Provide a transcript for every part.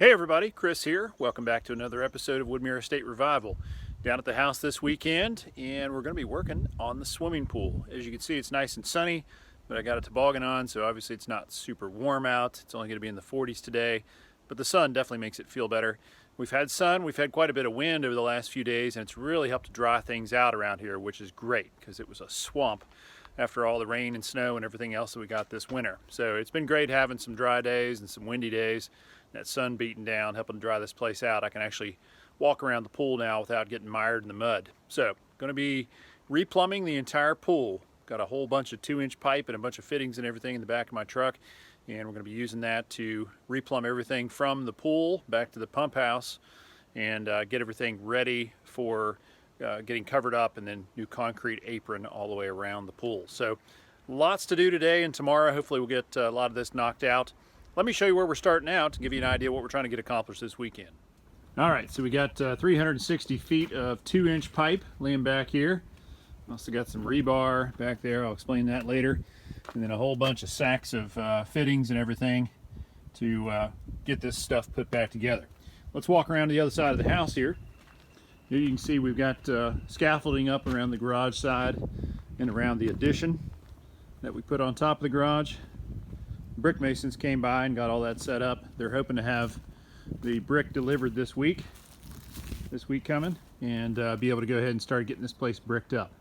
Hey everybody, Chris here. Welcome back to another episode of Woodmere Estate Revival. Down at the house this weekend, and we're going to be working on the swimming pool. As you can see, it's nice and sunny, but I got a toboggan on, so obviously it's not super warm out. It's only going to be in the 40s today, but the sun definitely makes it feel better. We've had sun, we've had quite a bit of wind over the last few days, and it's really helped to dry things out around here, which is great because it was a swamp after all the rain and snow and everything else that we got this winter. So it's been great having some dry days and some windy days. That sun beating down, helping to dry this place out. I can actually walk around the pool now without getting mired in the mud. So, going to be replumbing the entire pool. Got a whole bunch of 2-inch pipe and a bunch of fittings and everything in the back of my truck, and we're going to be using that to replumb everything from the pool back to the pump house and get everything ready for getting covered up, and then new concrete apron all the way around the pool. So, lots to do today and tomorrow. Hopefully we'll get a lot of this knocked out. Let me show you where we're starting out to give you an idea what we're trying to get accomplished this weekend. All right, so we got 360 feet of 2-inch pipe laying back here. Also got some rebar back there. I'll explain that later. And then a whole bunch of sacks of fittings and everything to get this stuff put back together. Let's walk around to the other side of the house here. Here you can see we've got scaffolding up around the garage side and around the addition that we put on top of the garage. Brick masons came by and got all that set up. They're hoping to have the brick delivered this week coming, and be able to go ahead and start getting this place bricked up.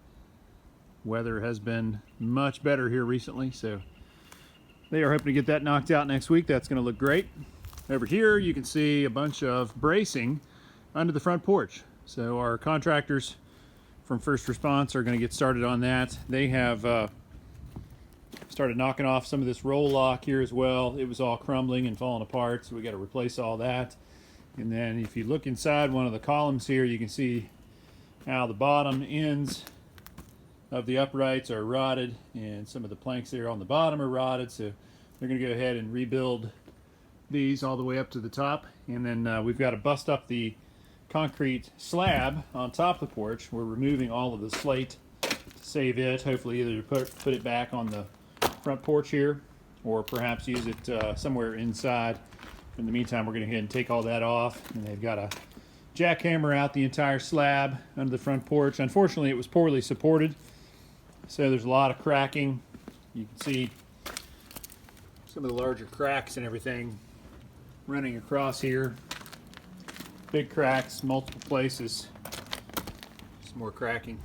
Weather has been much better here recently, so they are hoping to get that knocked out next week. That's going to look great. Over here you can see a bunch of bracing under the front porch. So our contractors from First Response are going to get started on that. They have started knocking off some of this roll lock here as well. It was all crumbling and falling apart, so we got to replace all that. And then if you look inside one of the columns here, you can see how the bottom ends of the uprights are rotted, and some of the planks there on the bottom are rotted. So they're going to go ahead and rebuild these all the way up to the top. And then we've got to bust up the concrete slab on top of the porch. We're removing all of the slate to save it, hopefully either to put it back on the front porch here, or perhaps use it somewhere inside. In the meantime, we're going to go ahead and take all that off, and they've got to jackhammer out the entire slab under the front porch. Unfortunately, it was poorly supported, so there's a lot of cracking. You can see some of the larger cracks and everything running across here. Big cracks, multiple places. Some more cracking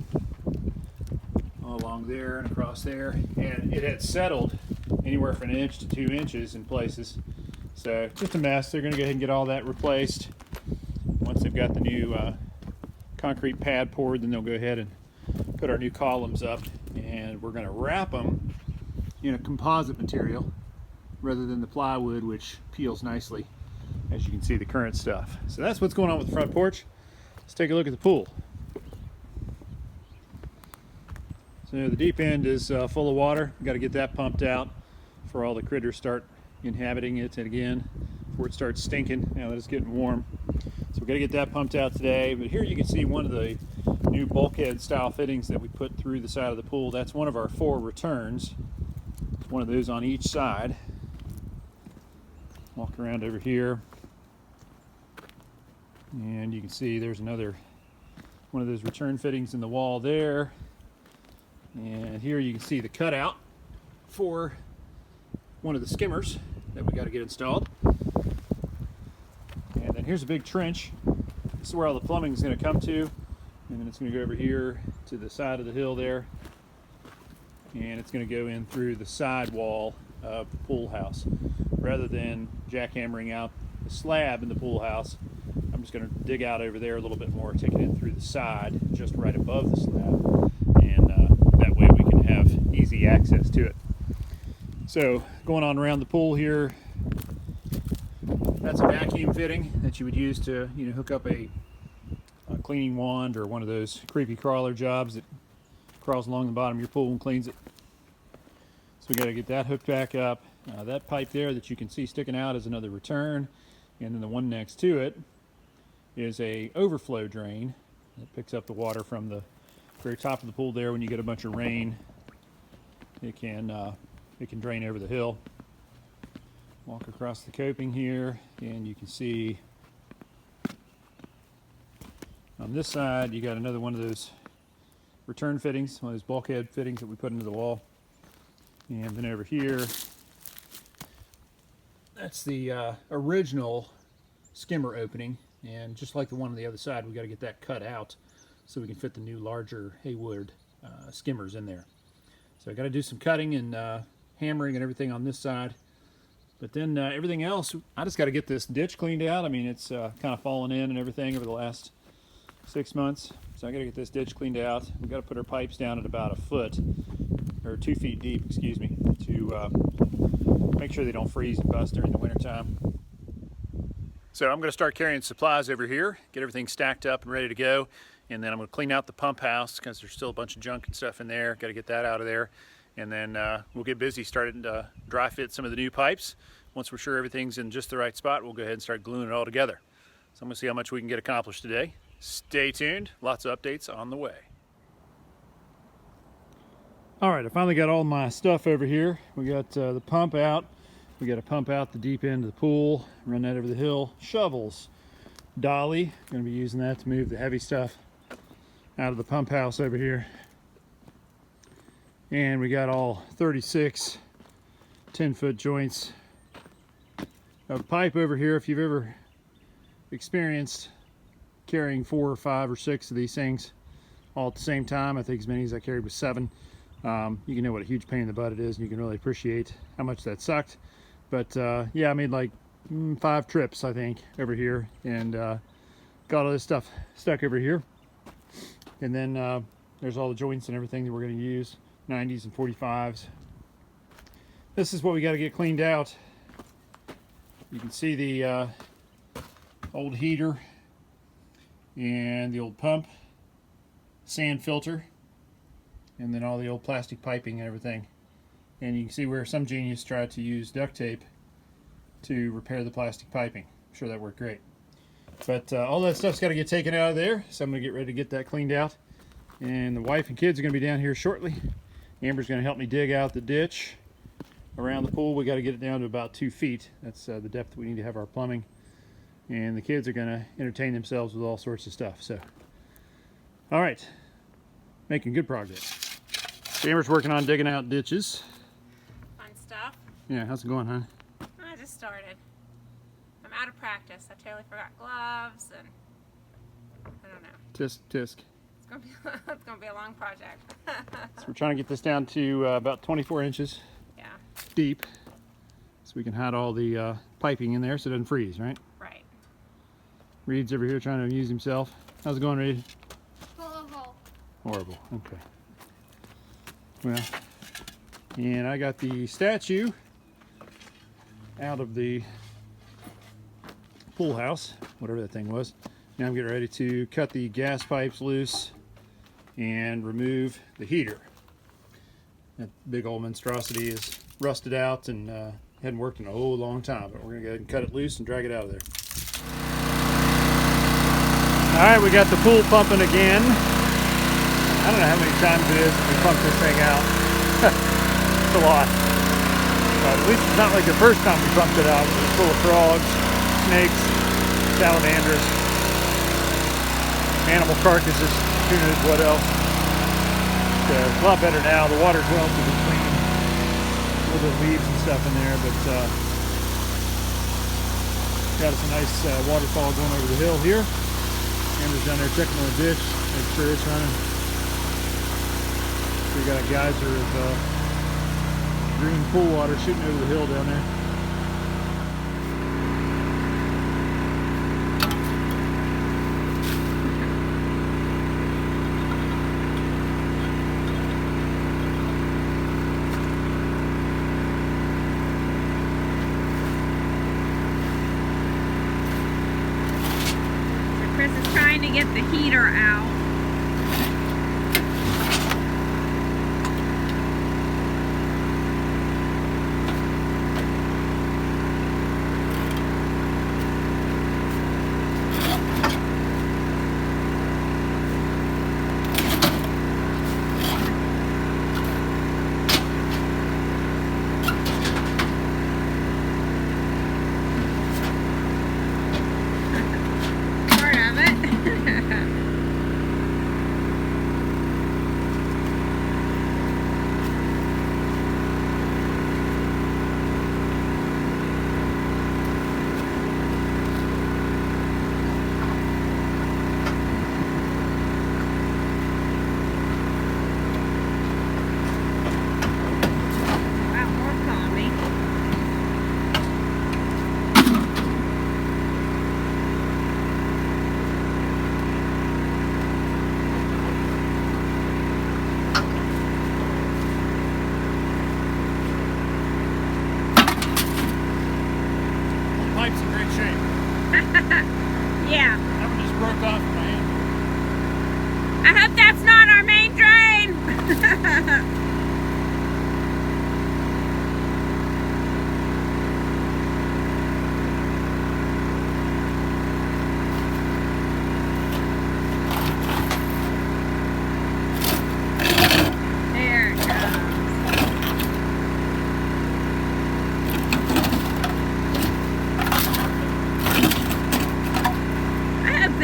all along there and across there, and it had settled anywhere from 1 inch to 2 inches in places. So just a mess. They're going to go ahead and get all that replaced. Once they've got the new concrete pad poured, then they'll go ahead and put our new columns up, and we're going to wrap them in a composite material rather than the plywood, which peels nicely, as you can see the current stuff. So that's what's going on with the front porch. Let's take a look at the pool. So the deep end is full of water. We've got to get that pumped out before all the critters start inhabiting it again, before it starts stinking now that it's getting warm. So we've got to get that pumped out today. But here you can see one of the new bulkhead style fittings that we put through the side of the pool. That's one of our 4 returns. One of those on each side. Walk around over here, and you can see there's another one of those return fittings in the wall there. And here you can see the cutout for one of the skimmers that we got to get installed. And then here's a big trench. This is where all the plumbing is going to come to. And then it's going to go over here to the side of the hill there. And it's going to go in through the side wall of the pool house. Rather than jackhammering out the slab in the pool house, I'm just going to dig out over there a little bit more, take it in through the side, just right above the slab. And that way we can have easy access to it. So going on around the pool here, that's a vacuum fitting that you would use to hook up a cleaning wand or one of those creepy crawler jobs that crawls along the bottom of your pool and cleans it. So we got to get that hooked back up. That pipe there that you can see sticking out is another return, and then the one next to it is a overflow drain that picks up the water from the very top of the pool there. When you get a bunch of rain, it can drain over the hill. Walk across the coping here, and you can see on this side you got another one of those return fittings, one of those bulkhead fittings that we put into the wall. And then over here, that's the original skimmer opening, and just like the one on the other side, we got to get that cut out so we can fit the new larger Hayward skimmers in there. So I got to do some cutting and hammering and everything on this side. But then everything else, I just got to get this ditch cleaned out. I mean, it's kind of fallen in and everything over the last 6 months. So I got to get this ditch cleaned out. We've got to put our pipes down at about 1 foot, or 2 feet deep, excuse me, to make sure they don't freeze and bust during the wintertime. So I'm going to start carrying supplies over here, get everything stacked up and ready to go. And then I'm going to clean out the pump house because there's still a bunch of junk and stuff in there. Got to get that out of there. And then we'll get busy starting to dry fit some of the new pipes. Once we're sure everything's in just the right spot, we'll go ahead and start gluing it all together. So I'm going to see how much we can get accomplished today. Stay tuned. Lots of updates on the way. All right, I finally got all my stuff over here. We got the pump out. We got to pump out the deep end of the pool, run that over the hill. Shovels, dolly. Going to be using that to move the heavy stuff out of the pump house over here. And we got all 36 10-foot joints of pipe over here. If you've ever experienced carrying 4 or 5 or 6 of these things all at the same time, I think as many as I carried was 7, you can know what a huge pain in the butt it is, and you can really appreciate how much that sucked. But yeah, I made like 5 trips, I think, over here, and got all this stuff stuck over here. And then there's all the joints and everything that we're going to use, 90s and 45s. This is what we got to get cleaned out. You can see the old heater and the old pump, sand filter, and then all the old plastic piping and everything. And you can see where some genius tried to use duct tape to repair the plastic piping. I'm sure that worked great. But all that stuff's got to get taken out of there, so I'm going to get ready to get that cleaned out. And the wife and kids are going to be down here shortly. Amber's going to help me dig out the ditch around the pool. We got to get it down to about 2 feet. That's the depth we need to have our plumbing. And the kids are going to entertain themselves with all sorts of stuff. So, all right, making good progress. Amber's working on digging out ditches. Fun stuff. Yeah, how's it going, huh? I just started. I'm out of practice. I totally forgot gloves, and I don't know. Tisk, tisk. It's gonna be a long project. So we're trying to get this down to about 24 inches Yeah. deep, so we can hide all the piping in there so it doesn't freeze, right? Right. Reed's over here trying to amuse himself. How's it going, Reed? Horrible. Horrible. Okay. Well, and I got the statue out of the pool house, whatever that thing was. Now I'm getting ready to cut the gas pipes loose and remove the heater. That big old monstrosity is rusted out and hadn't worked in a whole long time, but we're gonna go ahead and cut it loose and drag it out of there. All right, we got the pool pumping again. I don't know how many times it is we pump this thing out. It's a lot. But at least it's not like the first time we pumped it out. It was full of frogs, snakes, salamanders, animal carcasses, who knows what else. It's a lot better now. The water's relatively clean. A little bit of leaves and stuff in there, but got us a nice waterfall going over the hill here. Amber's down there checking on the ditch, make sure it's running. We got a geyser of green pool water shooting over the hill down there. So Chris is trying to get the heater out.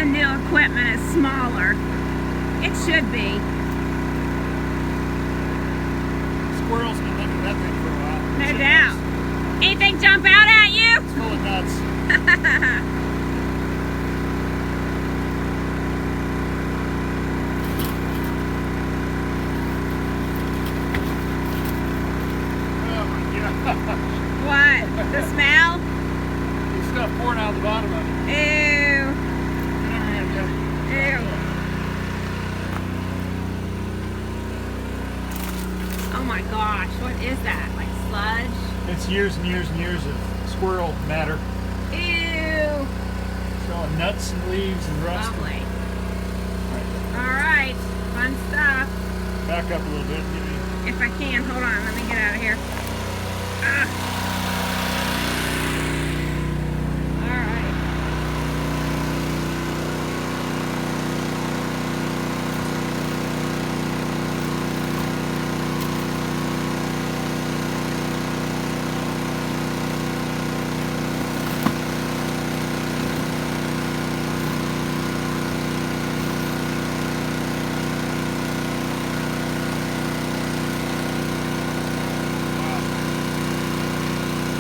the new equipment is smaller. It should be. Squirrels been looking at that thing for a while. No Shit doubt. knows. Anything jump out at you? It's full of nuts. Oh my god. What? The smell? There's stuff pouring out of the bottom of it. Ew. Ew. Oh my gosh, what is that? Like sludge? It's years and years and years of squirrel matter. Ew. It's all nuts and leaves and rust. Lovely. Alright, fun stuff. Back up a little bit. Give me. If I can, hold on, let me get out of here. Ah. Alright.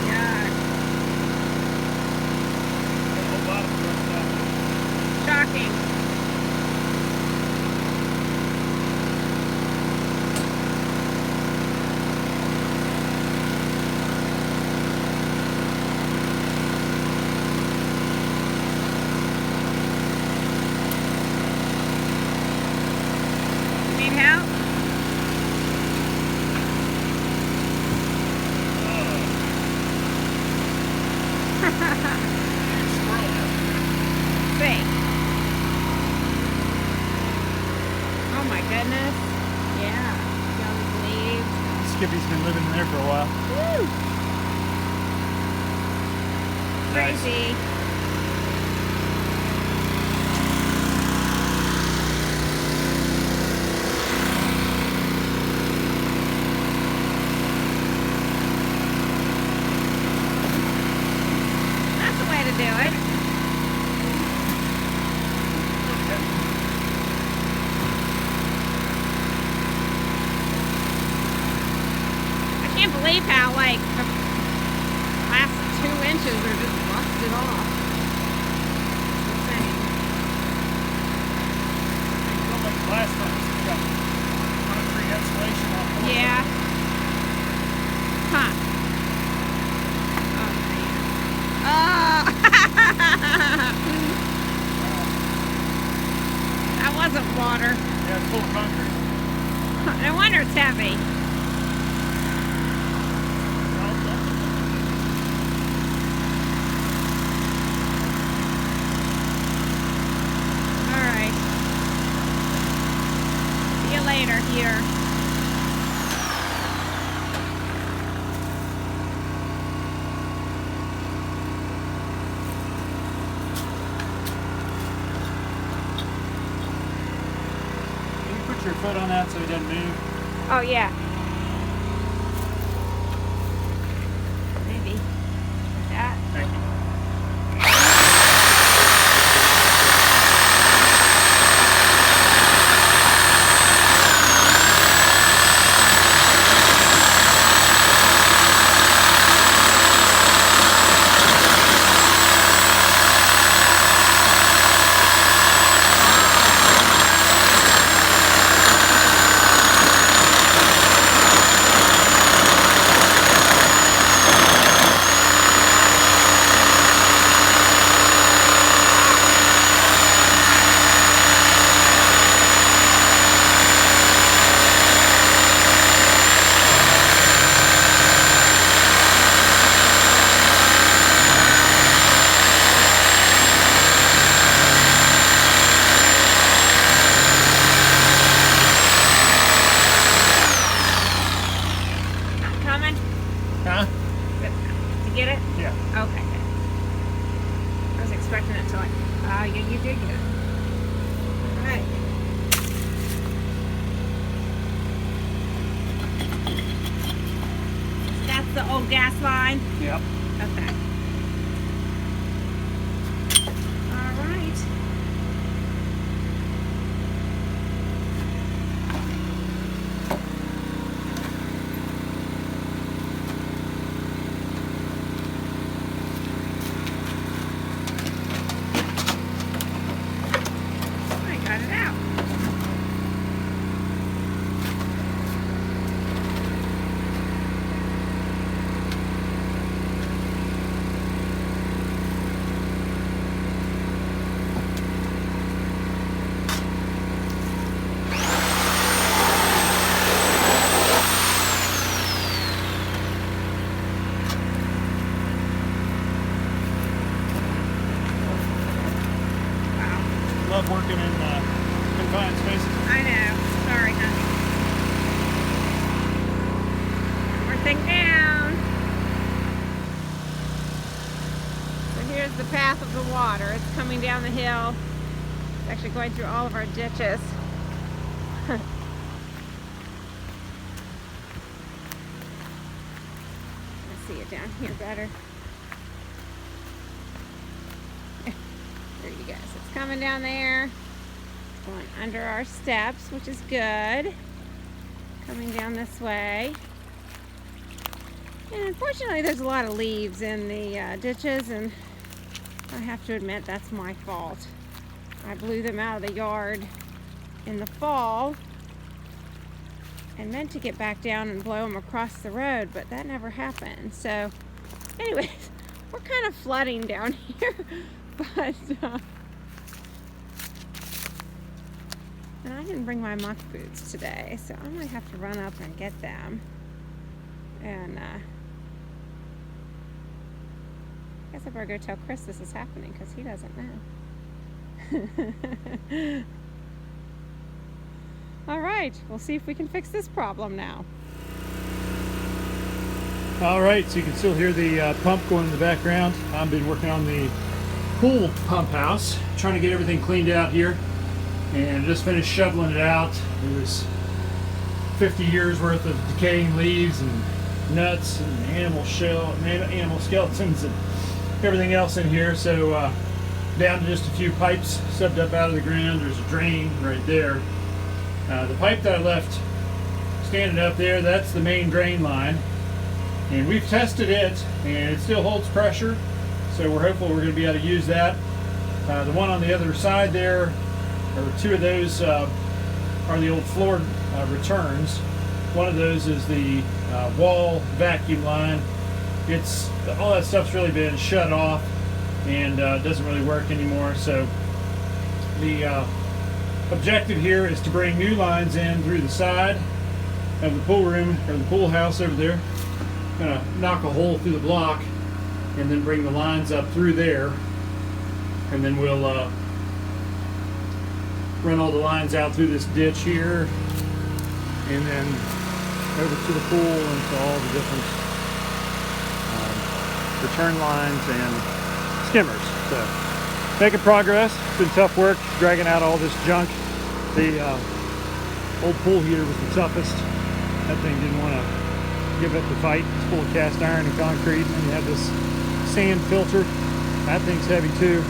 Yeah. The whole bottom rusted out. Shocking. Need help? See. Oh my goodness. Yeah. Young leaves. Skippy's been living in there for a while. Woo! Nice. Crazy. That's the way to do it. I can't believe how like the last 2 inches are just busted off. It's insane. Not like the last time. It's got concrete insulation on both Yeah. sides. Huh. Oh man. Oh. That wasn't water. Yeah, it's full of concrete. No wonder it's heavy. All right. See you later here. Can you put your foot on that so it doesn't move? Oh yeah. Maybe. Like that. Thank you. Coming? Huh? To get it? Yeah. Okay, good. I was expecting it to like, oh yeah, you did get it. Alright. That's the old gas line? Yep. Okay. Alright. love working in confined spaces. I know. Sorry, honey. One more thing down. So here's the path of the water. It's coming down the hill. It's actually going through all of our ditches. See it down here better. There you go. So it's coming down there. It's going under our steps, which is good. Coming down this way. And unfortunately, there's a lot of leaves in the ditches, and I have to admit that's my fault. I blew them out of the yard in the fall and meant to get back down and blow them across the road, but that never happened. So anyways, we're kind of flooding down here, but and I didn't bring my muck boots today, so I might have to run up and get them. And I guess I better go tell Chris this is happening, because he doesn't know. All right, we'll see if we can fix this problem now. All right, so you can still hear the pump going in the background. I've been working on the pool pump house, trying to get everything cleaned out here, and just finished shoveling it out. It was 50 years worth of decaying leaves and nuts and animal skeletons and everything else in here. So down to just a few pipes subbed up out of the ground. There's a drain right there. The pipe that I left standing up there, that's the main drain line, and we've tested it and it still holds pressure, so we're hopeful we're going to be able to use that. The one on the other side there, or two of those are the old floor returns. One of those is the wall vacuum line. It's all that stuff's really been shut off and doesn't really work anymore, so the objective here is to bring new lines in through the side of the pool room, or the pool house over there. Gonna knock a hole through the block and then bring the lines up through there, and then we'll run all the lines out through this ditch here and then over to the pool and to all the different return lines and skimmers. So making progress. It's been tough work dragging out all this junk. The old pool heater was the toughest. That thing didn't want to give up the fight. It's full of cast iron and concrete, and then you have this sand filter. That thing's heavy too.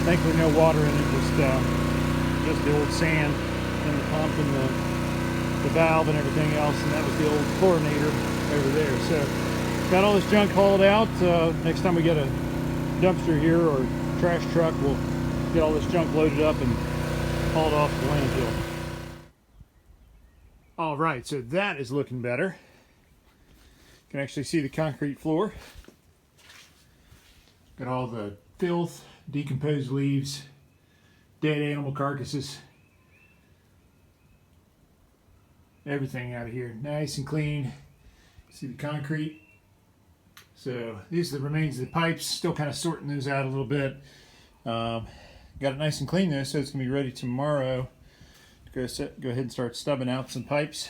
Thankfully no water in it, just the old sand and the pump and the valve and everything else, and that was the old chlorinator over there. So got all this junk hauled out. Next time we get a dumpster here or trash truck, we'll get all this junk loaded up and hauled off the landfill. All right, so that is looking better. You can actually see the concrete floor. Got all the filth, decomposed leaves, dead animal carcasses, everything out of here nice and clean. See the concrete. So these are the remains of the pipes, still kind of sorting those out a little bit. Got it nice and clean though, so it's gonna be ready tomorrow to go ahead and start stubbing out some pipes.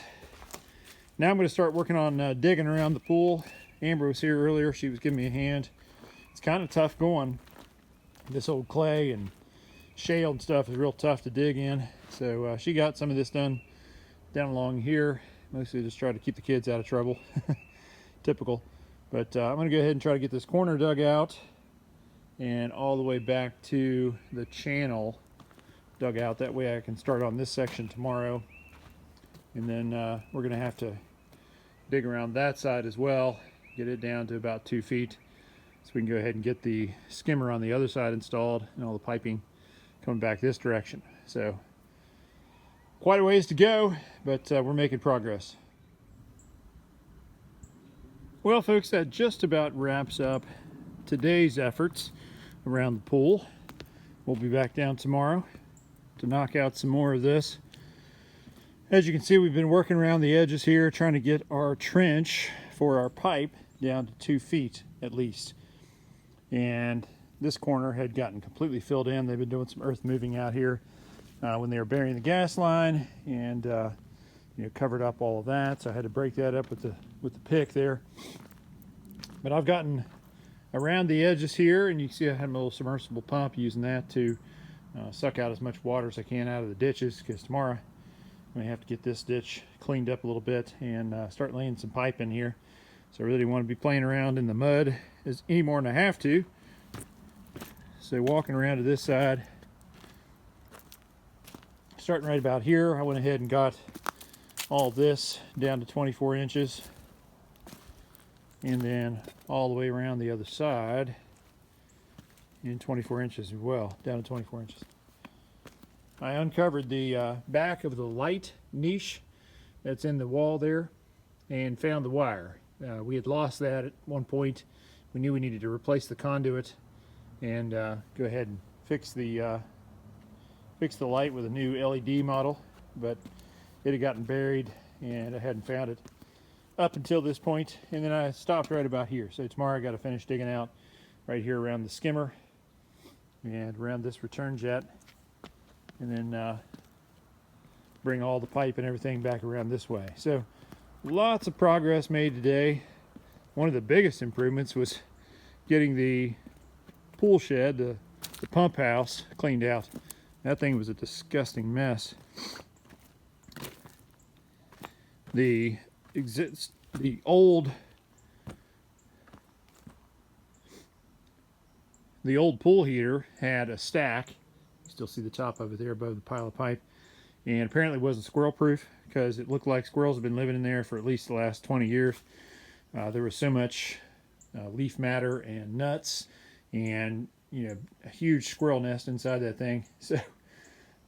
Now I'm going to start working on digging around the pool. Amber was here earlier, she was giving me a hand. It's kind of tough going. This old clay and shale and stuff is real tough to dig in. So she got some of this done down along here, mostly just try to keep the kids out of trouble. Typical. But I'm going to go ahead and try to get this corner dug out and all the way back to the channel dug out. That way I can start on this section tomorrow, and then we're going to have to dig around that side as well, get it down to about 2 feet, so we can go ahead and get the skimmer on the other side installed and all the piping coming back this direction. So quite a ways to go, but we're making progress. Well folks, that just about wraps up today's efforts around the pool. We'll be back down tomorrow to knock out some more of this. As you can see, we've been working around the edges here, trying to get our trench for our pipe down to 2 feet at least. And this corner had gotten completely filled in. They've been doing some earth moving out here when they were burying the gas line, and covered up all of that. So I had to break that up with the pick there. But I've gotten around the edges here, and you can see I have my little submersible pump, using that to suck out as much water as I can out of the ditches, because tomorrow I'm going to have to get this ditch cleaned up a little bit and start laying some pipe in here. So I really don't want to be playing around in the mud any more than I have to. So walking around to this side, starting right about here, I went ahead and got all this down to 24 inches, and then all the way around the other side in 24 inches as well, down to 24 inches. I uncovered the back of the light niche that's in the wall there and found the wire. We had lost that at one point. We knew we needed to replace the conduit and go ahead and fix the light with a new LED model, but it had gotten buried and I hadn't found it up until this point, and then I stopped right about here. So tomorrow I got to finish digging out right here around the skimmer and around this return jet, and then bring all the pipe and everything back around this way. So lots of progress made today. One of the biggest improvements was getting the pool shed, the pump house, cleaned out. That thing was a disgusting mess. The old pool heater had a stack. You still see the top of it there above the pile of pipe, and apparently wasn't squirrel proof, because it looked like squirrels have been living in there for at least the last 20 years. There was so much leaf matter and nuts, and a huge squirrel nest inside that thing. So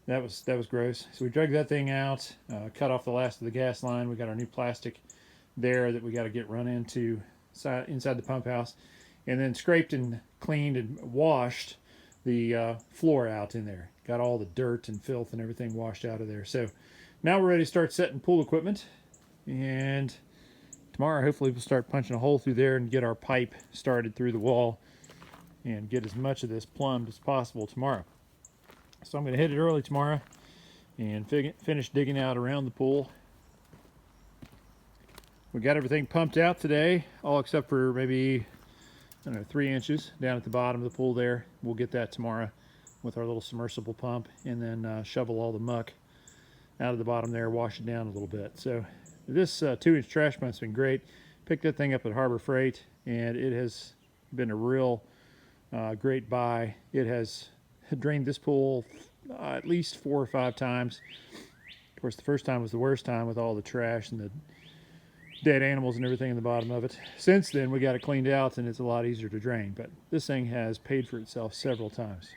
that was gross. So we dragged that thing out, cut off the last of the gas line. We got our new plastic there that we got to get run into inside the pump house, and then scraped and cleaned and washed the floor out in there. Got all the dirt and filth and everything washed out of there. So now we're ready to start setting pool equipment, and tomorrow hopefully we'll start punching a hole through there and get our pipe started through the wall and get as much of this plumbed as possible tomorrow. So I'm going to hit it early tomorrow and finish digging out around the pool. We got everything pumped out today, all except for maybe, I don't know, 3 inches down at the bottom of the pool there. We'll get that tomorrow with our little submersible pump, and then shovel all the muck out of the bottom there, wash it down a little bit. So this 2-inch trash pump's been great. Picked that thing up at Harbor Freight, and it has been a real great buy. It has drained this pool at least 4 or 5 times. Of course, the first time was the worst time with all the trash and the dead animals and everything in the bottom of it. Since then, we got it cleaned out, and it's a lot easier to drain. But this thing has paid for itself several times.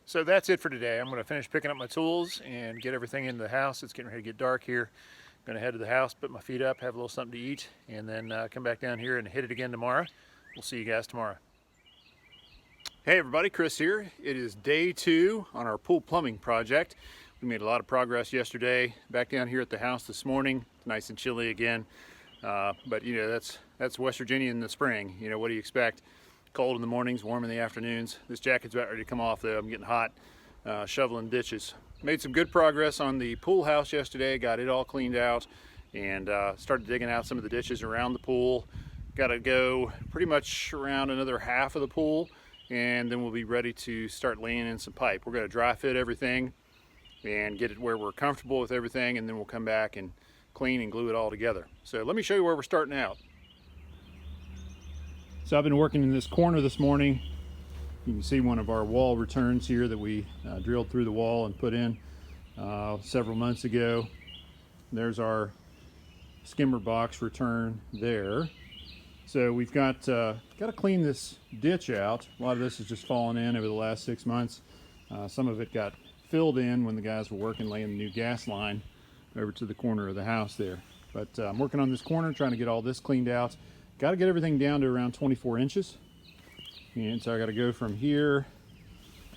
So that's it for today. I'm going to finish picking up my tools and get everything into the house. It's getting ready to get dark here. I'm going to head to the house, put my feet up, have a little something to eat, and then come back down here and hit it again tomorrow. We'll see you guys tomorrow. Hey everybody, Chris here. It is day 2 on our pool plumbing project. We made a lot of progress yesterday. Back down here at the house this morning. It's nice and chilly again. But that's West Virginia in the spring. What do you expect? Cold in the mornings, warm in the afternoons. This jacket's about ready to come off though. I'm getting hot, shoveling ditches. Made some good progress on the pool house yesterday. Got it all cleaned out and started digging out some of the ditches around the pool. Got to go pretty much around another half of the pool, and then we'll be ready to start laying in some pipe. We're going to dry fit everything and get it where we're comfortable with everything, and then we'll come back and clean and glue it all together. So let me show you where we're starting out. So I've been working in this corner this morning. You can see one of our wall returns here that we drilled through the wall and put in several months ago. There's our skimmer box return there. So we've got to clean this ditch out. A lot of this has just fallen in over the last 6 months. Some of it got filled in when the guys were working laying the new gas line over to the corner of the house there. But I'm working on this corner, trying to get all this cleaned out. Got to get everything down to around 24 inches. And so I got to go from here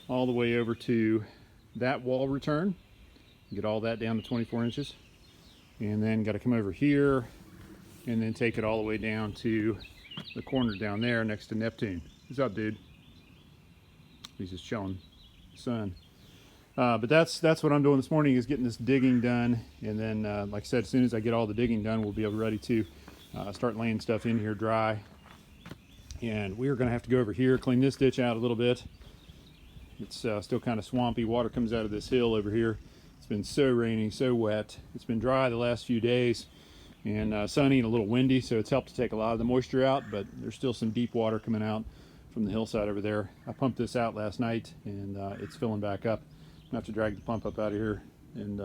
all the way over to that wall return. Get all that down to 24 inches. And then got to come over here and then take it all the way down to the corner down there next to Neptune. What's up, dude? He's just chilling. Sun. But that's what I'm doing this morning, is getting this digging done, and then like I said, as soon as I get all the digging done, we'll be ready to start laying stuff in here dry. And we're going to have to go over here, clean this ditch out a little bit. It's still kind of swampy. Water comes out of this hill over here. It's been so rainy, so wet. It's been dry the last few days, and sunny and a little windy, so it's helped to take a lot of the moisture out, but there's still some deep water coming out from the hillside over there. I pumped this out last night, and it's filling back up. I have to drag the pump up out of here and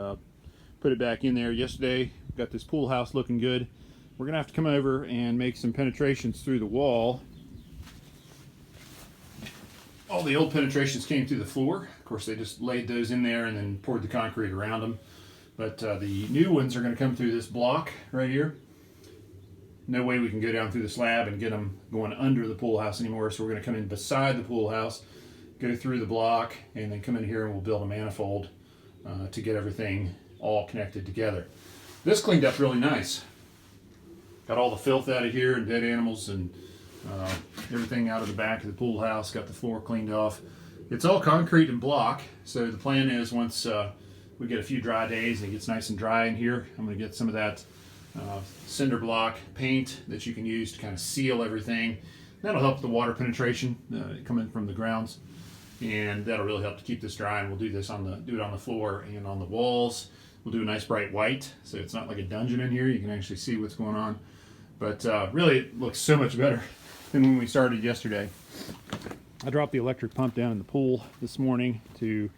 put it back in there. Yesterday, got this pool house looking good. We're gonna have to come over and make some penetrations through the wall. All the old penetrations came through the floor. Of course, they just laid those in there and then poured the concrete around them. But the new ones are gonna come through this block right here. No way we can go down through the slab and get them going under the pool house anymore, so we're gonna come in beside the pool house, go through the block, and then come in here and we'll build a manifold to get everything all connected together. This cleaned up really nice. Got all the filth out of here and dead animals and everything out of the back of the pool house. Got the floor cleaned off. It's all concrete and block, so the plan is once we get a few dry days and it gets nice and dry in here, I'm going to get some of that cinder block paint that you can use to kind of seal everything. That'll help the water penetration coming from the grounds, and that'll really help to keep this dry. And we'll do this do it on the floor and on the walls. We'll do a nice bright white, so it's not like a dungeon in here. You can actually see what's going on. But really, it looks so much better than when we started yesterday. I dropped the electric pump down in the pool this morning to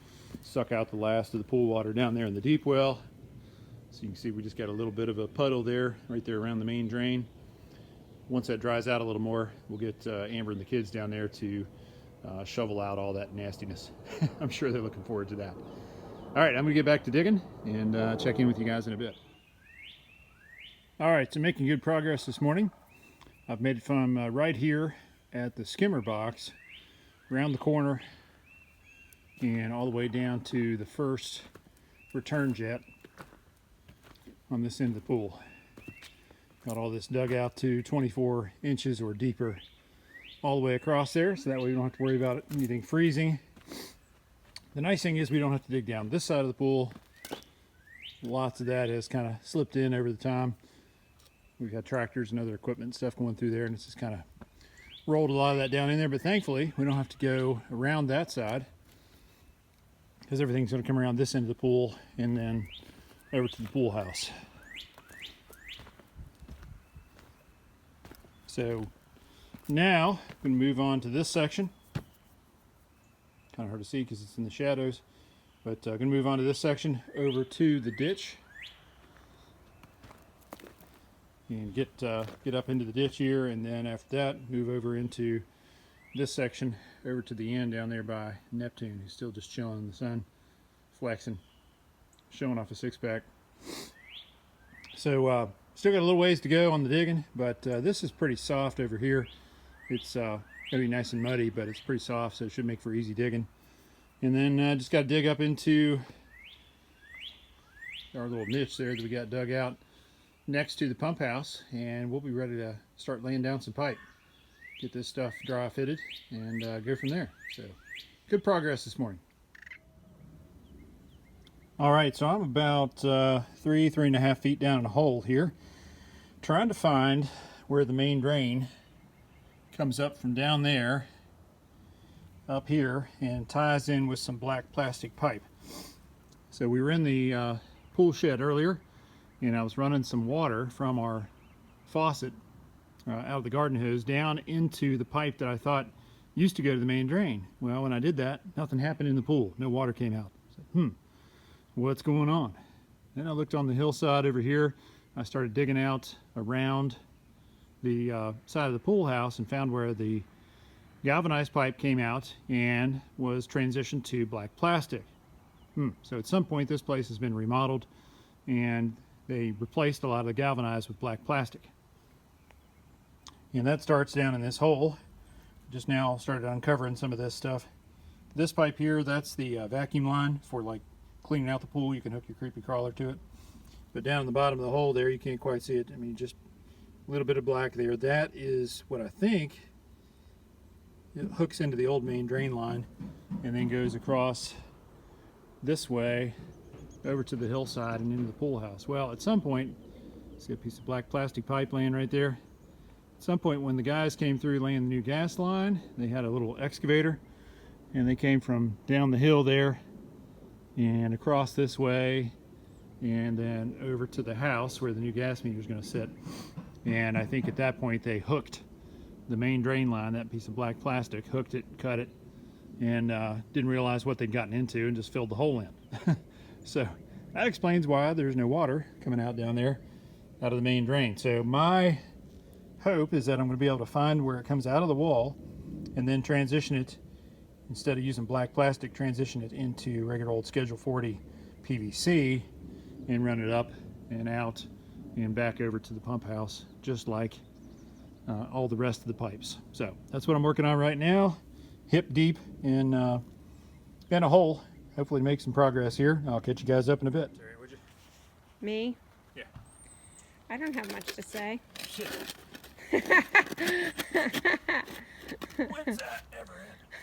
suck out the last of the pool water down there in the deep well. So you can see we just got a little bit of a puddle there, right there around the main drain. Once that dries out a little more, we'll get Amber and the kids down there to shovel out all that nastiness. I'm sure they're looking forward to that. All right, I'm gonna get back to digging and check in with you guys in a bit. All right, so making good progress this morning. I've made it from right here at the skimmer box, around the corner, and all the way down to the first return jet on this end of the pool. Got all this dug out to 24 inches or deeper all the way across there, so that way we don't have to worry about anything freezing. The nice thing is we don't have to dig down this side of the pool. Lots of that has kind of slipped in over the time. We've got tractors and other equipment and stuff going through there, and it's just kind of rolled a lot of that down in there. But thankfully, we don't have to go around that side, because everything's going to come around this end of the pool and then over to the pool house. So now I'm going to move on to this section. Kind of hard to see because it's in the shadows, but I'm going to move on to this section over to the ditch and get up into the ditch here, and then after that move over into this section over to the end down there by Neptune. He's still just chilling in the sun, flexing, showing off a six-pack. So still got a little ways to go on the digging, but this is pretty soft over here. It's gonna be nice and muddy, but it's pretty soft, so it should make for easy digging. And then just got to dig up into our little niche there that we got dug out next to the pump house, and we'll be ready to start laying down some pipe, get this stuff dry fitted, and go from there. So good progress this morning. All right, so I'm about 3.5 feet down in a hole here, trying to find where the main drain comes up from down there up here and ties in with some black plastic pipe. So we were in the pool shed earlier, and I was running some water from our faucet out of the garden hose down into the pipe that I thought used to go to the main drain. Well, when I did that, nothing happened in the pool. No water came out. I said, what's going on? Then I looked on the hillside over here. I started digging out around the side of the pool house and found where the galvanized pipe came out and was transitioned to black plastic. So at some point this place has been remodeled, and they replaced a lot of the galvanized with black plastic. And that starts down in this hole. Just now started uncovering some of this stuff. This pipe here, that's the vacuum line for like cleaning out the pool. You can hook your creepy crawler to it. But down in the bottom of the hole there, you can't quite see it. I mean, just A little bit of black there. That is what I think it hooks into the old main drain line and then goes across this way over to the hillside and into the pool house. Well, at some point, see a piece of black plastic pipe laying right there. At some point when the guys came through laying the new gas line, they had a little excavator and they came from down the hill there and across this way and then over to the house where the new gas meter is going to sit. And I think at that point they hooked the main drain line, that piece of black plastic, hooked it, cut it, and didn't realize what they'd gotten into and just filled the hole in. So that explains why there's no water coming out down there out of the main drain. So my hope is that I'm going to be able to find where it comes out of the wall and then transition it, instead of using black plastic, transition it into regular old Schedule 40 PVC and run it up and out and back over to the pump house, just like all the rest of the pipes. So that's what I'm working on right now, hip deep in a hole. Hopefully make some progress here. I'll catch you guys up in a bit. Sorry, would you? Me? Yeah. I don't have much to say. Shit. When's that ever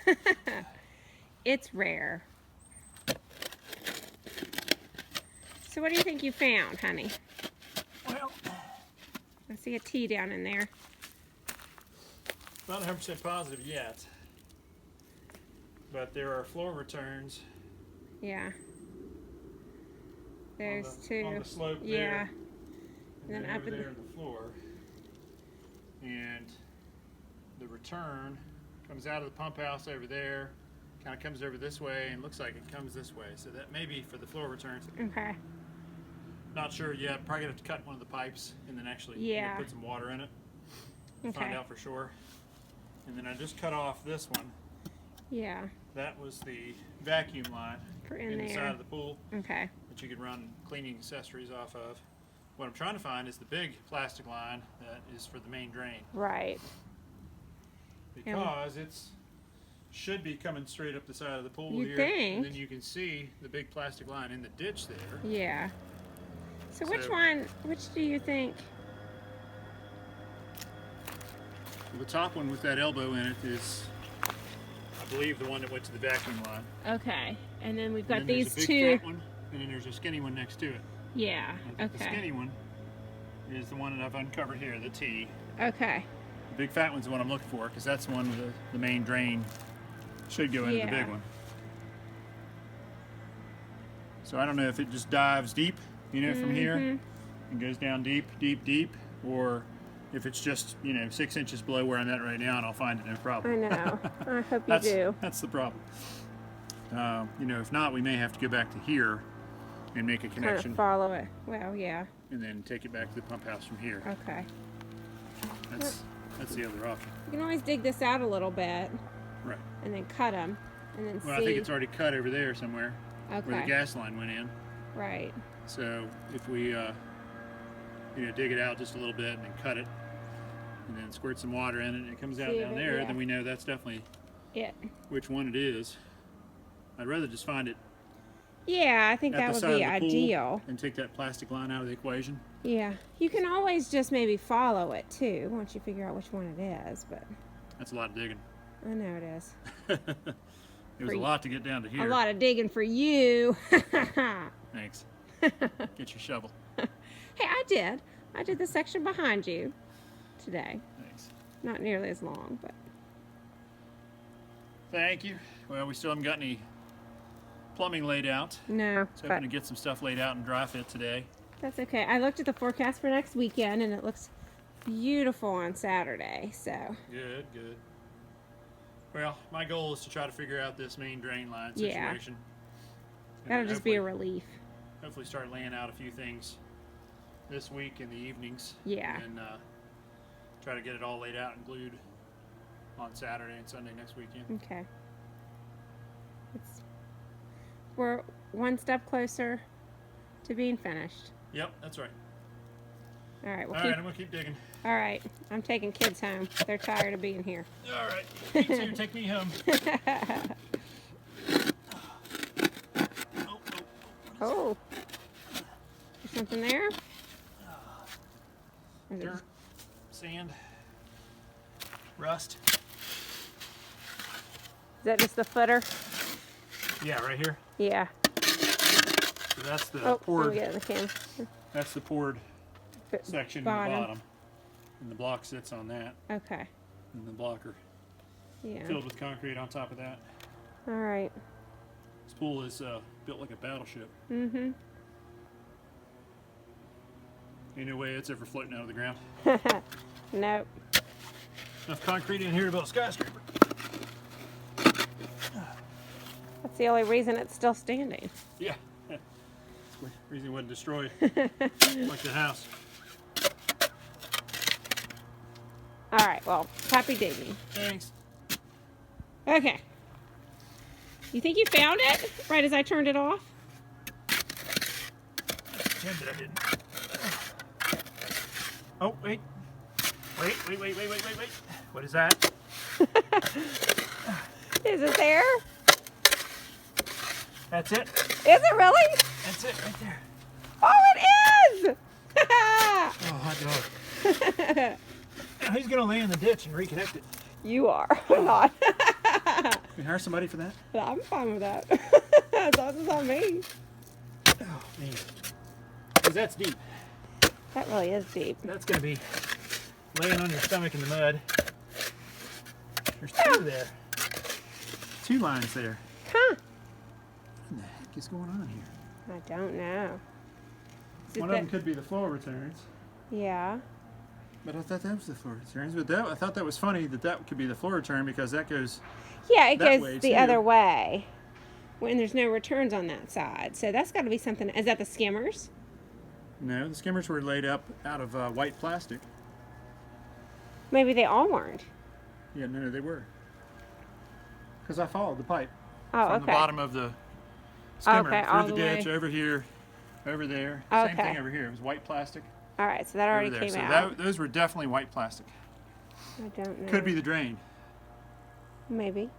end? It's rare. So what do you think you found, honey? Well, I see a T down in there. not 100% positive yet, but there are floor returns. Yeah. There's on the, two. on the slope Yeah. there, and then then up over in there in the floor. And the return comes out of the pump house over there, kind of comes over this way, and looks like it comes this way. So that may be for the floor returns. Okay. Not sure yet. Probably gonna have to cut one of the pipes and then actually Yeah. put some water in it. Okay. Find out for sure. And then I just cut off this one. Yeah. That was the vacuum line For in the side there. of the pool Okay. that you could run cleaning accessories off of. What I'm trying to find is the big plastic line that is for the main drain, Right. because it's should be coming straight up the side of the pool You'd here, think. and then you can see the big plastic line in the ditch there. Yeah. So which So- one? Which do you think? The top one with that elbow in it is, I believe, the one that went to the vacuum line. Okay. And then we've got And then these there's a big two. fat one, and then there's a skinny one next to it. Yeah. I think the Okay. skinny one is the one that I've uncovered here, the T. Okay. The big fat one's the one I'm looking for, because that's the one with the main drain should go into the Yeah. big one. So I don't know if it just dives deep, you know, from here Mhm. and goes down deep, deep, deep, or if it's just, 6 inches below where I'm at right now, and I'll find it no I problem. know. I hope you That's, do. that's the problem. If not, we may have to go back to here and make a Kind connection of follow it. Well, yeah. and then take it back to the pump house from here. Okay. That's the other option. You can always dig this out a little bit Right. and then cut them and then Well, see. I think it's already cut over there somewhere where the Okay. gas line went in. Right. So if we, dig it out just a little bit and then cut it, and then squirt some water in it, and it comes out See down if it- there, yeah. then we know that's definitely It. which one it is. I'd rather just find it Yeah, I think at that the would side be of the pool ideal. and take that plastic line out of the equation. Yeah. You can always just maybe follow it too once you figure out which one it is, but That's a lot of digging. I know it is. It was a lot to get down to here. A lot of digging for you. Thanks. Get your shovel. Hey, I did. I did the section behind you today. Thanks. Not nearly as long, but Thank you. Well, we still haven't got any plumbing laid out. no, So but hoping to get some stuff laid out and dry fit today. that's okay. I looked at the forecast for next weekend and it looks beautiful on Saturday. So, Good, good. Well, my goal is to try to figure out this main drain line Yeah. situation. And that'll then just be a hopefully- relief. Hopefully start laying out a few things this week in the evenings. Yeah. And try to get it all laid out and glued on Saturday and Sunday next weekend. Okay. We're one step closer to being finished. Yep, that's right. All right, we'll All keep. right, I'm gonna keep digging. All right, I'm taking kids home. They're tired of being here. All right, me too. Take me home. Oh, there's something there. Is it Dirt. sand, rust. Is that just the footer? Yeah, right here. Yeah. So that's the Oh, let me poured. get it in the camera. That's the poured section in the Bottom. bottom, and the block sits on that, Okay. and the blocker Yeah. filled with concrete on top of that. All right. This pool is built like a battleship. Mm-hmm. Ain't no way it's ever floating out of the ground. Nope. Enough concrete in here to build a skyscraper. That's the only reason it's still standing. Yeah. That's the reason it wasn't destroyed like the house. All right. Well, happy digging. Thanks. Okay. You think you found it right as I turned it off? Pretended I didn't. Oh, wait. Wait. What is that? Is it there? That's it. Is it really? That's it right there. Oh, it is! Oh, hot dog. Now he's going to lay in the ditch and reconnect it. You are. I'm not. Can we hire somebody for that? I'm fine with that. As long as it's not me. Oh, man. Because that's deep. That really is deep. That's going to be laying on your stomach in the mud. There's two there. 2 lines there. Huh. What the heck is going on here? I don't know. Is it One of them that- could be the floor returns. Yeah. But I thought that was the floor returns. But I thought that was funny that could be the floor return because that goes. Yeah, it That way, goes the too. other way when there's no returns on that side. So that's got to be something. Is that the skimmers? No, the skimmers were laid up out of white plastic. Maybe they all weren't. Yeah, no, they were. Because I followed the pipe Oh, from okay. the bottom of the skimmer Okay, all through the the ditch, way. over here, over there. Same Okay. thing over here. It was white plastic All right, so that over already there. came So out. those were definitely white plastic. I don't know. Could be the drain, Maybe.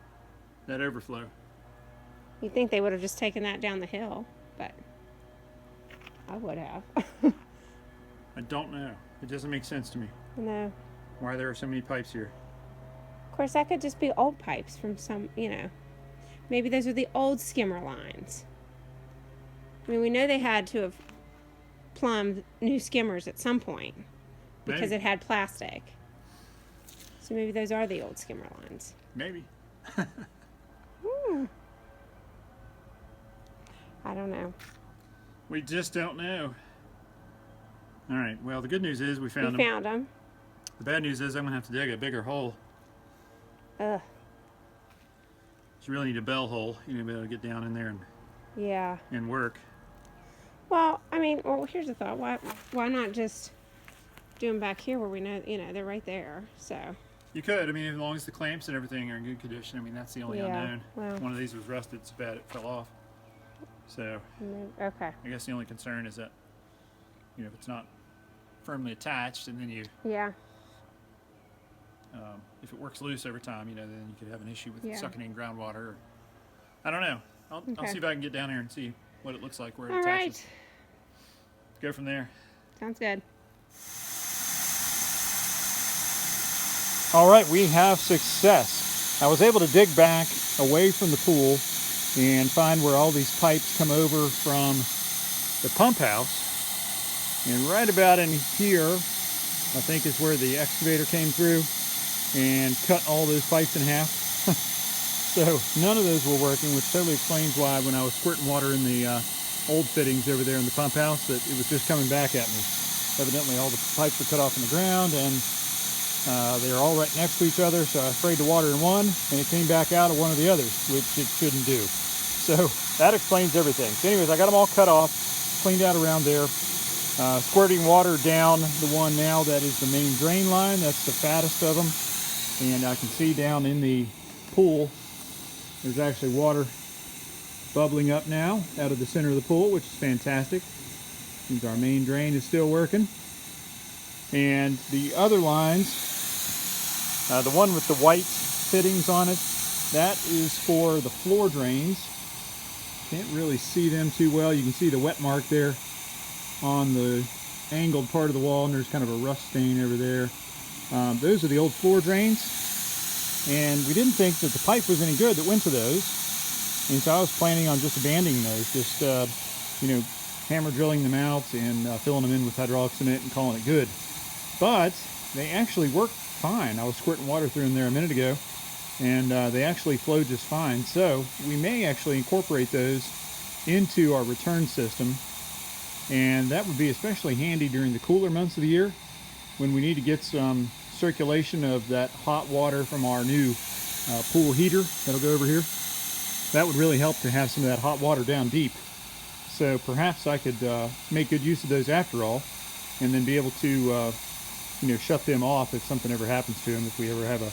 that overflow. You'd think they would have just taken that down the hill, but I would have. I don't know. It doesn't make sense to me No. why there are so many pipes here. Of course, that could just be old pipes from some, maybe those are the old skimmer lines. I mean, we know they had to have plumbed new skimmers at some point because Maybe. it had plastic. So maybe those are the old skimmer lines. Maybe. I don't know. We just don't know. All right. Well, the good news is we We found them. found them. The bad news is I'm gonna have to dig a bigger hole. Ugh. You really need a bell hole, be able to get down in there Yeah. and work. Well, I mean, here's a thought. Why not just do them back here where we know, they're right there. So. You could. I mean, as long as the clamps and everything are in good condition. I mean, that's the only Yeah, unknown. well. One of these was rusted so bad it fell off. So Okay. I guess the only concern is that, if it's not firmly attached, and then Yeah. if it works loose over time, then you could have an issue with Yeah. sucking in groundwater. I don't know. I'll Okay. see if I can get down there and see what it looks like where it All attaches. right. Go from there. Sounds good. All right, we have success. I was able to dig back away from the pool and find where all these pipes come over from the pump house. And right about in here, I think is where the excavator came through and cut all those pipes in half. So none of those were working, which totally explains why when I was squirting water in the old fittings over there in the pump house, that it was just coming back at me. Evidently all the pipes were cut off in the ground, and they are all right next to each other, so I sprayed the water in one and it came back out of one of the others, which it shouldn't do. So that explains everything. So anyways, I got them all cut off, cleaned out around there, squirting water down the one now that is the main drain line. That's the fattest of them, and I can see down in the pool there's actually water bubbling up now out of the center of the pool, which is fantastic. Means our main drain is still working. And the other lines, the one with the white fittings on it, that is for the floor drains. Can't really see them too well. You can see the wet mark there on the angled part of the wall, and there's kind of a rust stain over there. Those are the old floor drains. And we didn't think that the pipe was any good that went to those. And so I was planning on just abandoning those, just, you know, hammer drilling them out and filling them in with hydraulic cement and calling it good. But they actually worked fine. I was squirting water through them there a minute ago, and they actually flowed just fine. So we may actually incorporate those into our return system, and that would be especially handy during the cooler months of the year when we need to get some circulation of that hot water from our new pool heater that'll go over here. That would really help to have some of that hot water down deep. So perhaps I could make good use of those after all, and then be able to you know, shut them off if something ever happens to them. If we ever have a,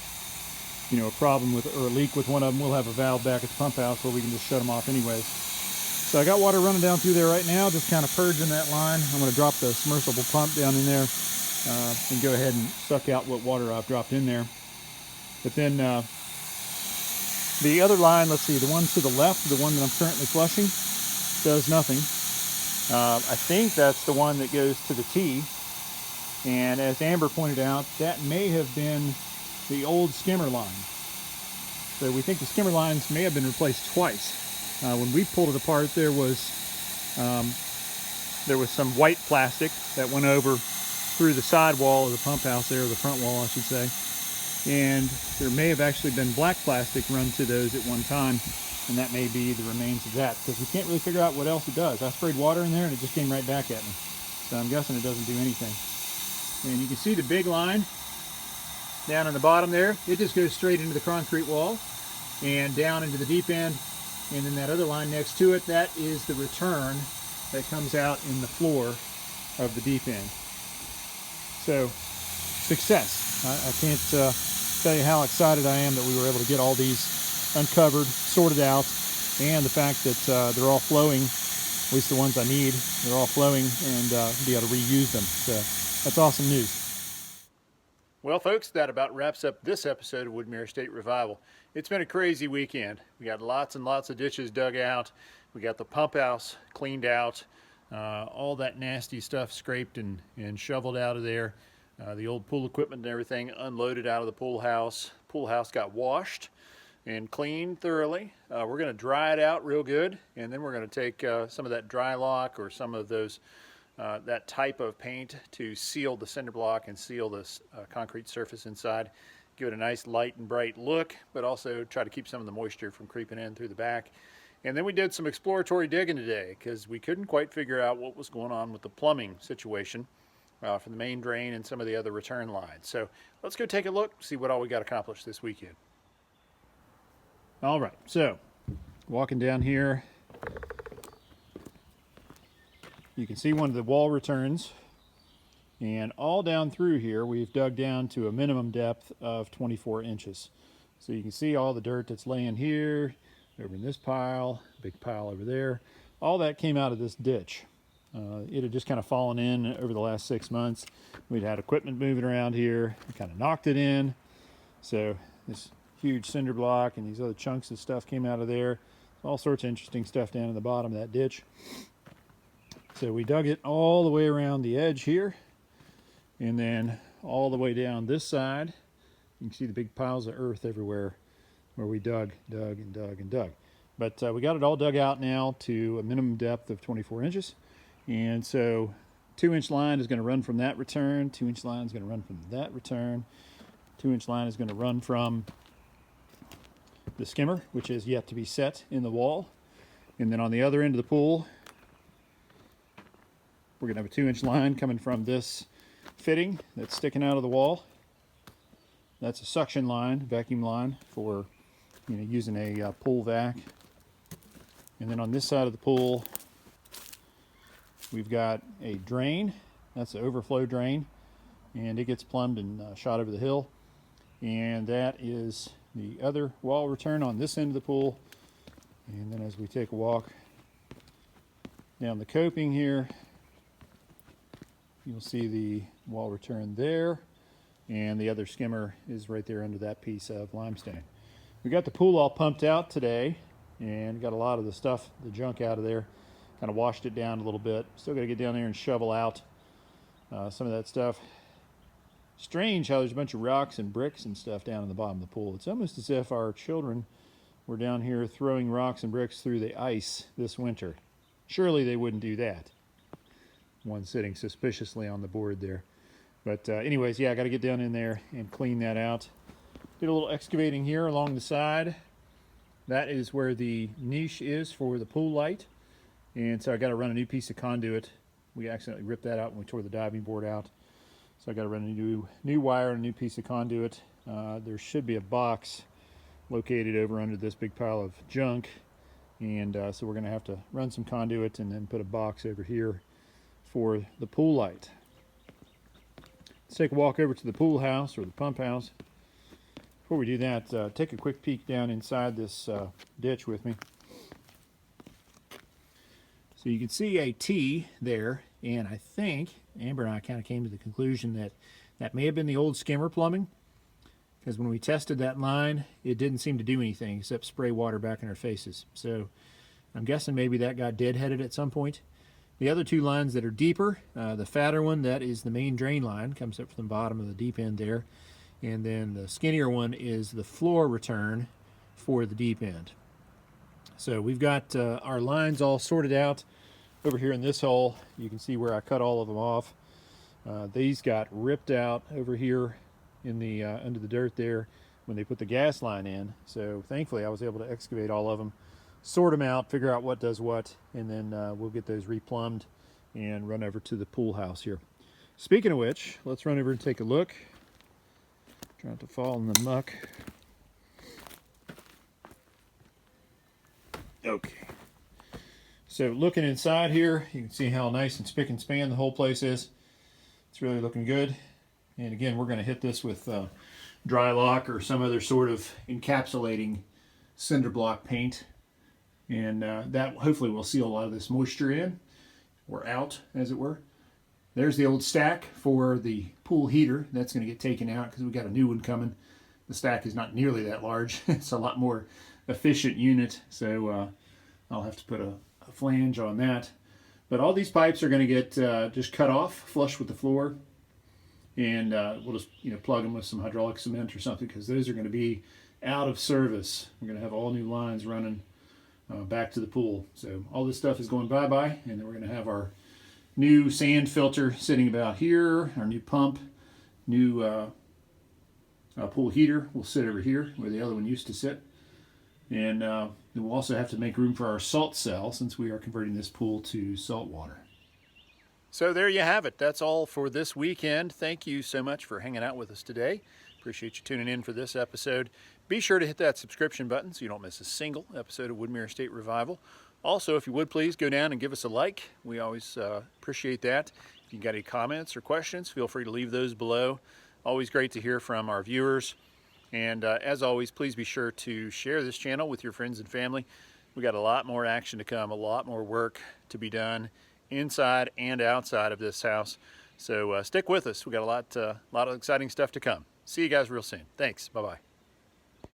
you know, a problem with or a leak with one of them, we'll have a valve back at the pump house where we can just shut them off anyways. So I got water running down through there right now, just kind of purging that line. I'm going to drop the submersible pump down in there and go ahead and suck out what water I've dropped in there. But then the other line, let's see, the one to the left, the one that I'm currently flushing, does nothing. I think that's the one that goes to the T. And as Amber pointed out, that may have been the old skimmer line. So we think the skimmer lines may have been replaced twice. When we pulled it apart, there was some white plastic that went over through the side wall of the pump house there, or the front wall I should say. And there may have actually been black plastic run to those at one time, and that may be the remains of that, because we can't really figure out what else it does. I sprayed water in there and it just came right back at me. So I'm guessing it doesn't do anything. And you can see the big line down on the bottom there. It just goes straight into the concrete wall and down into the deep end. And then that other line next to it, that is the return that comes out in the floor of the deep end. So, success. I can't tell you how excited I am that we were able to get all these uncovered, sorted out, and the fact that they're all flowing, at least the ones I need, they're all flowing, and be able to reuse them. So that's awesome news. Well, folks, that about wraps up this episode of Woodmere Estate Revival. It's been a crazy weekend. We got lots and lots of ditches dug out. We got the pump house cleaned out. All that nasty stuff scraped and shoveled out of there. The old pool equipment and everything unloaded out of the pool house. Pool house got washed and cleaned thoroughly. We're going to dry it out real good, and then we're going to take some of that Drylock or some of those that type of paint to seal the cinder block and seal this concrete surface inside. Give it a nice light and bright look, but also try to keep some of the moisture from creeping in through the back. And then we did some exploratory digging today because we couldn't quite figure out what was going on with the plumbing situation for the main drain and some of the other return lines. So let's go take a look, see what all we got accomplished this weekend. All right, so walking down here, you can see one of the wall returns, and all down through here we've dug down to a minimum depth of 24 inches. So you can see all the dirt that's laying here, over in this pile, big pile over there. All that came out of this ditch. It had just kind of fallen in over the last 6 months. We'd had equipment moving around here, we kind of knocked it in. So this huge cinder block and these other chunks of stuff came out of there. All sorts of interesting stuff down in the bottom of that ditch. So we dug it all the way around the edge here, and then all the way down this side. You can see the big piles of earth everywhere where we dug. But we got it all dug out now to a minimum depth of 24 inches. And so 2-inch line is going to run from that return, 2-inch line is going to run from that return, 2-inch line is going to run from the skimmer, which is yet to be set in the wall. And then on the other end of the pool, we're going to have a 2-inch line coming from this fitting that's sticking out of the wall. That's a suction line, vacuum line for using a pool vac. And then on this side of the pool, we've got a drain. That's an overflow drain, and it gets plumbed and shot over the hill. And that is the other wall return on this end of the pool. And then as we take a walk down the coping here, you'll see the wall return there, and the other skimmer is right there under that piece of limestone. We got the pool all pumped out today and got a lot of the stuff, the junk out of there. Kind of washed it down a little bit. Still got to get down there and shovel out some of that stuff. Strange how there's a bunch of rocks and bricks and stuff down in the bottom of the pool. It's almost as if our children were down here throwing rocks and bricks through the ice this winter. Surely they wouldn't do that. One sitting suspiciously on the board there. But anyways, yeah, I got to get down in there and clean that out. Did a little excavating here along the side. That is where the niche is for the pool light. And so I got to run a new piece of conduit. We accidentally ripped that out when we tore the diving board out. So I got to run a new wire and a new piece of conduit. There should be a box located over under this big pile of junk. And so we're going to have to run some conduit and then put a box over here for the pool light. Let's take a walk over to the pool house or the pump house. Before we do that, take a quick peek down inside this ditch with me. So you can see a T there, and I think Amber and I kind of came to the conclusion that that may have been the old skimmer plumbing, because when we tested that line, it didn't seem to do anything except spray water back in our faces. So I'm guessing maybe that got deadheaded at some point. The other two lines that are deeper, the fatter one, that is the main drain line, comes up from the bottom of the deep end there. And then the skinnier one is the floor return for the deep end. So we've got our lines all sorted out. Over here in this hole, you can see where I cut all of them off. These got ripped out over here in the under the dirt there when they put the gas line in. So thankfully I was able to excavate all of them, sort them out, figure out what does what, and then we'll get those replumbed and run over to the pool house here. Speaking of which, let's run over and take a look. Try not to fall in the muck. Okay. So looking inside here, you can see how nice and spick and span the whole place is. It's really looking good. And again, we're going to hit this with dry lock or some other sort of encapsulating cinder block paint. And that hopefully will seal a lot of this moisture in, or out, as it were. There's the old stack for the pool heater. That's going to get taken out because we got a new one coming. The stack is not nearly that large. It's a lot more efficient unit. So I'll have to put a flange on that. But all these pipes are going to get just cut off, flush with the floor. And we'll just plug them with some hydraulic cement or something, because those are going to be out of service. We're going to have all new lines running back to the pool. So all this stuff is going bye-bye, and then we're going to have our new sand filter sitting about here, our new pump, new pool heater will sit over here where the other one used to sit. And then we'll also have to make room for our salt cell, since we are converting this pool to salt water. So there you have it. That's all for this weekend. Thank you so much for hanging out with us today. Appreciate you tuning in for this episode. Be sure to hit that subscription button so you don't miss a single episode of Woodmere Estate Revival. Also, if you would please go down and give us a like. We always appreciate that. If you got any comments or questions, feel free to leave those below. Always great to hear from our viewers. And as always, please be sure to share this channel with your friends and family. We got a lot more action to come, a lot more work to be done inside and outside of this house. So stick with us. We got a lot of exciting stuff to come. See you guys real soon. Thanks. Bye-bye.